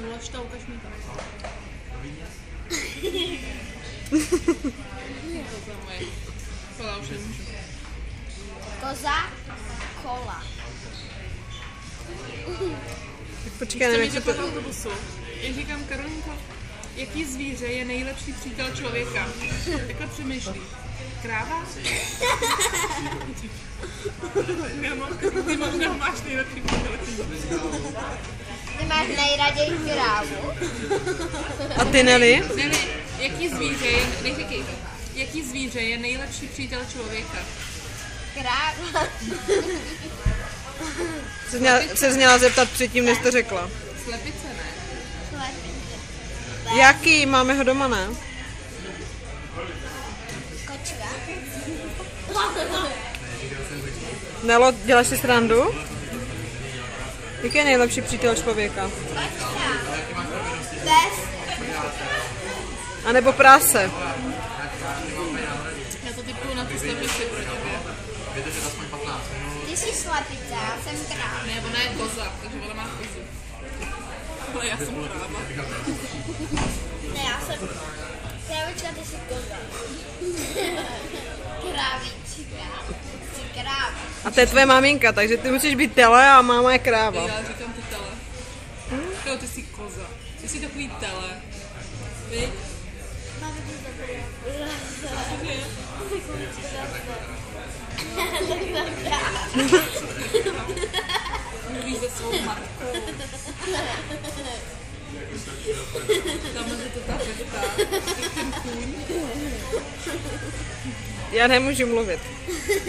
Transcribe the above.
Ulož to, ukaž mi to. To je moje. Kola už nemůžu. Koza, kola. Tak počkej, nevím, jak se to... v autobusu. Já říkám, Karolinko, jaký zvíře je nejlepší přítel člověka? Takhle přemýšlí. Kráva? Ty možná máš nejlepší přítel člověka. Ty máš nejraději krávu? A ty, Nelly? Nelly, jaký zvíře je, neříkej to, jaký zvíře je nejlepší přítel člověka? Kráva. Se měla zeptat předtím, než to řekla. Slepice, ne? Slepice. Jaký? Máme ho doma, ne? Kočka. Nelo, děláš si srandu? Jaký je nejlepší přítel člověka? Kočka. Pes. A nebo práse? Já to typuju na ty slepici pro tebe. Ty jsi slepice, já jsem kráva. Ne, ona je koza, takže ona má kozu. Ale já jsem kráva. Ne, já jsem krávička, ty jsi koza. Krávička. Jsi kráva. A to je tvoje maminka, takže ty musíš být tele a máma je kráva. Já říkám ty tele. Jo, ty jsi koza. Ty jsi takový tele. Vy? Máme tu takovou. Mluví se svou matkou. Tam se to tak ptá. Jak ten kůň. Já nemůžu mluvit.